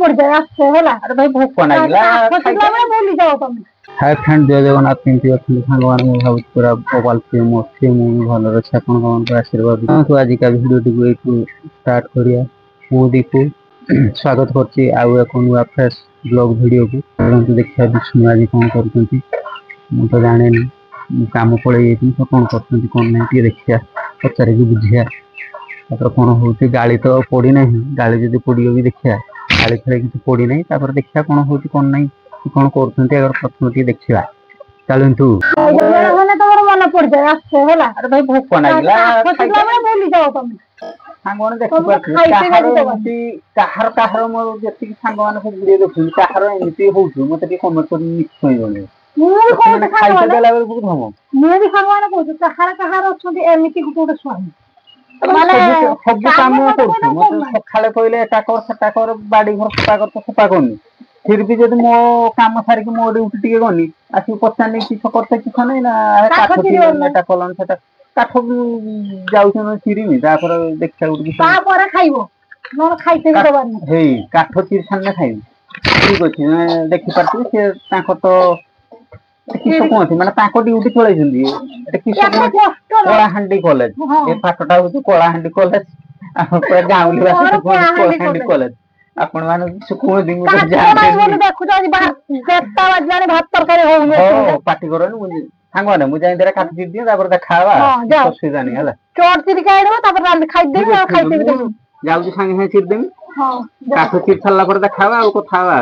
पड़ जाए होला अरे भाई भूख लागला भूली जाओ तुम हाय फ्रेंड जय जगन्नाथ केमती अच्छी सांगवान मु भाव पूरा मोबाइल फिल्म अच्छी मु भल अच्छे आपण को आशीर्वाद तो आज का वीडियो टी को स्टार्ट करिया मु दीपू स्वागत करछि आउ एक नुआ फ्रेश ब्लॉग वीडियो को परंतु देखिया विष्णु आज कोन करछंती मु तो जाने नहीं काम पड़े जाइछी तो कोन करछंती कोन नहीं टी देखिया पचारे की बुझिया तापर कोन होती गाड़ी तो पड़ी नहीं गाड़ी जदी पड़ियो भी देखिया गाड़ी थरे किछ पड़ी नहीं तापर देखिया कोन होती कोन नहीं कोन करछंती अगर प्रथम टी देखिया चलंतु होने तमर मन पड़ जाए होला अरे भाई भूख लागला भूली जाओ तुम सांगवान देखि परथि काहर काहर मो जति सांगवान को वीडियो देखु काहर एमिति होउ मते के कमेंट कर निश्चय होने मु कोन खाइते देला बेल बहुत हम मु भी सांगवान कहू काहर काहर अछंती एमिति गुटे स्वामी माने सब काम करछु मते सखाले कहले एटा कर सेटा कर बाडी घर सफा कर तो सफा करनी फिर भी जब मो काम सारी के मो ड्यूटी टिके गनी आसी पचानी कि करते कि नै ना काठ एटा कलन सेटा काठ जाउछन चिरिनी तापर देखा उठी तापर खाइबो न खाइते दबानी हे काठ चिर छान खाइ ठीक अछि देखि परती से ताको तो किसो कोथि माने ताको ड्यूटी चलै जंदी एटा किसो कोला हंडी कॉलेज ए पाटटा होतो कोला हंडी कॉलेज पूरा गाउँली वासी कोला हंडी कॉलेज आपण माने सुकुम दिन को जा देखु तो जेता बजलाने भात तरकारी हो पार्टी करन मुझे सांगवाने मु जाई देरा काट दियो तापर देखावा असुविधा नहीं हला चोर चिर काइडबो तापर रांद खाइ देबो आ खाइ देबो जाउ जी संगे चिर देमी हां काठ चिर छल्ला पर देखावा आ कथावा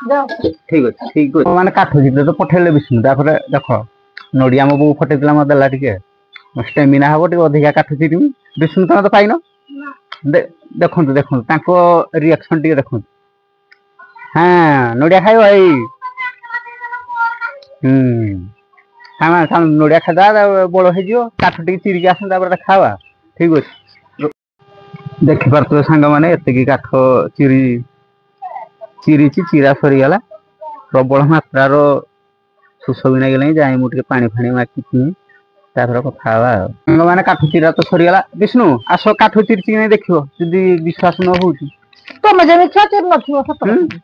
जाओ ठीक अछि माने काठ चिर तो पठेले बिष्णु तापर देखो नडिया मो बो फटे दिला म देला टिके स्टेमिना हबो टिके अधिका काठ चिरमी बिष्णु त पाइनो देखो ताको रिएक्शन टिके देखो हां नडिया खाइबो भाई हां साम नडिया खादा बळो हे जियो काठ टिके चिर के आसन तापर खावा ठीक अछि देखि परतो संग माने एते की काठ चिरी चिरा सरी गला प्रबल मात्रा रो सुसो बिना गेले जाई मु टिके पानी फाणी माकी तापर कथावा संग माने काठ चिरा तो सरी गला विष्णु आसो काठ चिर चिने देखियो जदी विश्वास न होउची तो मजे में चिर नथियो सत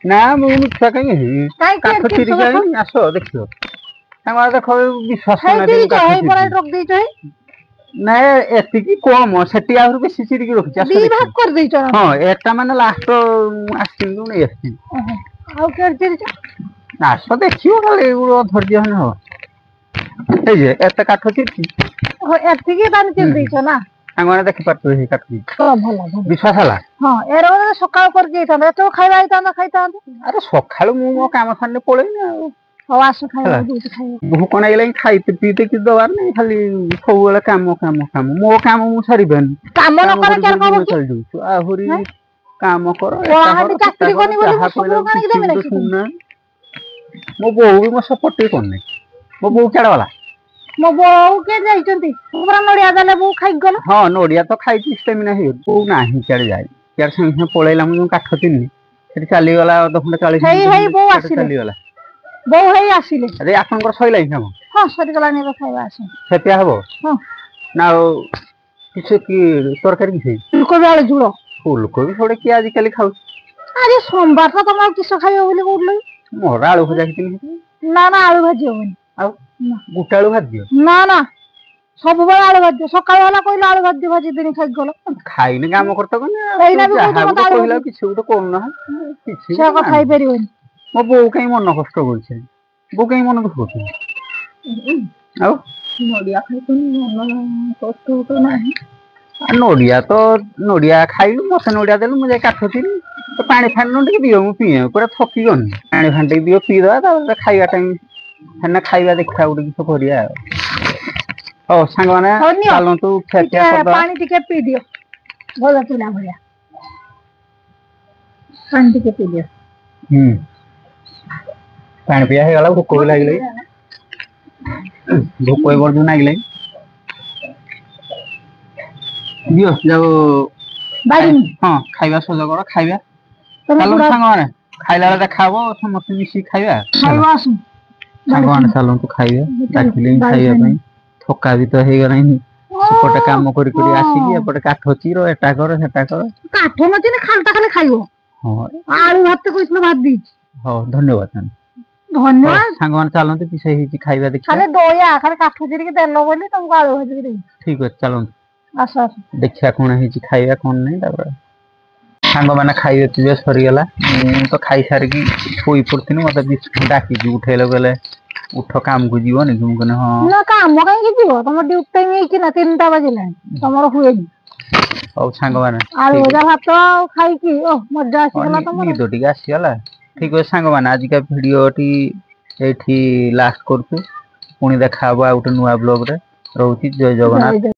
ना मु मिठा कहीं काठ चिर के आसो देखियो संग देखो विश्वास न दे काठ पर रख दै छै ना एति की कम सेटी आहुर बेसी चिर के रखि आसो भाग कर दै छ हां एटा माने लास्ट आस्टिंग नै आस्टिंग आउ कर चिर आसो देखियो खाली उरो धैर्य हन हो ए जे एत काठ चिरकी हो एति की बान चिर दै छ ना सांगवाने देखि परतो हे काठ तो भला विश्वास हला हां एरो सकाळ कर के था तो खाइबा खाइता अरे सकाळु मु काम साने पळे ना हो आसो खाइबा दूध खाइबा भूख नै गेलै खाइते पीते कि दवार नै खाली सबले काम मो काम मु सरीबन काम न करे केर कहबो चल जू आहुरी काम करो वाहा चाकरी कोनी बोली सब कानी देबे ना मो बहु भी मो सपोर्ट कोन मो बहु केड़ा वाला मो बहु के जाइचंती पूरा नडिया देले बहु खाइ गलो हां नडिया तो खाइ स्टेमिना हे बहु नाही केड़ जाय केर संग पळैला मु काठ तिनी सेठी चली गला 40 हे बहु आसी चली गला बहु हे आसीले अरे आपनकर सइलाई हम हां सरी गला ने खाइबा आसी सेपिया हबो हां ना किछ की तरकारी किछ को वाले जुड़ो फूल को भी थोड़े की आज काली खाउ अरे सोमवार तो तुम किस खाइयो बोली बोलले मोरा आलू भजा किनी ना ना आलू भाजी होनी आ गुटा आलू भाजी ना ना सब बड़ आलू भाजी सकाळ वाला कहला आलू भाजी दिन खाइ गलो खाइने काम करत कोन एइना भी तो कहला किछ तो कोन ना किछ से को खाइ परिबनी मो बो कई मन कष्ट करछे बो कई मन दुख होछ आ नडिया खाइ कोन मन कष्ट तो नाही नडिया खाइलु मसे नडिया देलु मु जाय काठ चिरी तो पानी फान न टिके दियो मु पिए पूरा थकी गन पानी फान टिके दियो पी दवा तापर खाइबा टाइम हना खाइबा देखा उडी किछ करिया ओ संग माने चालो तू खेतिया कर पानी टिके पी दियो भला पिला भया पानी टिके पी दियो पानी पिया हे गला भूख भी लागले भूख कोई बड़ लागले दियो जाओ बाड़ी हां खाइबा सजा कर खाइबा चलो संग माने खाइला देखाबो समस्त मिसी खाइबा आसु संग माने चलो तू खाइबा डाकिले खाइबा पई थका भी तो हे गलानी सेपटे काम करी आसिकी एपटे काठ चिरो एटा कर सेटा कर काठ मते खालटा खाली खाइबो ହଁ ଆଳୁ ଭାତ କହିଥିଲ ଭାତ ଦେଇଛି। ହଉ ଧନ୍ୟବାଦ ଧନ୍ୟବାଦ। ସାଙ୍ଗମାନେ ଚାଲନ୍ତୁ କିସ ହେଇଛି ଖାଇବା ଦେଖିବା। ଖାଲି ଦୟା ଖାଲି କାଠ ଚିରିକି ଦେଲ ବୋଲି ତମକୁ ଆଳୁ ଭାଜିକି ଦେବି। ଠିକ ଅଛି ଚାଲନ୍ତୁ ଆସ ଆସ। ଦେଖିବା କଣ ହେଇଛି ଖାଇବା କଣ ନାହିଁ। ତାପରେ ସାଙ୍ଗମାନେ ଖାଇବା ପିଇବା ସରିଗଲା। ମୁଁ ତ ଖାଇସାରିକି ଶୋଇ ପଡିଥିଲି। ମତେ ଡାକିକି ଉଠେଇଲେ କହିଲେ ଉଠ କାମକୁ ଯିବନି କି? ମୁଁ କହିଲି ହଁ। ନା କାମ କାହିଁକି ଯିବ ତମ ଡ୍ୟୁଟି ଟାଇମ ହେଇଛି ନା 3ଟା ବାଜିଲାଣି ତମର ହୁଏନି। ହଉ ସାଙ୍ଗମାନେ ଆଳୁ ଠିକ ଭଜା ଭାତ ଖାଇକି ମଜା ଆସିଗଲା ତମର। ନିଦ ଟିକେ ଆସିଗଲା। ଠିକ ଅଛି ସାଙ୍ଗମାନେ ଆଜିକା ଭିଡିଓଟି ଏଇଠି ଲାଷ୍ଟ କରୁଛୁ। ପୁଣି ଦେଖା ହବ ଆଉ ଗୋଟେ ନୂଆ ବ୍ଲଗରେ। ରହୁଛି ଜୟ ଜଗନ୍ନାଥ। ଜୟ ଜଗନ୍ନାଥ।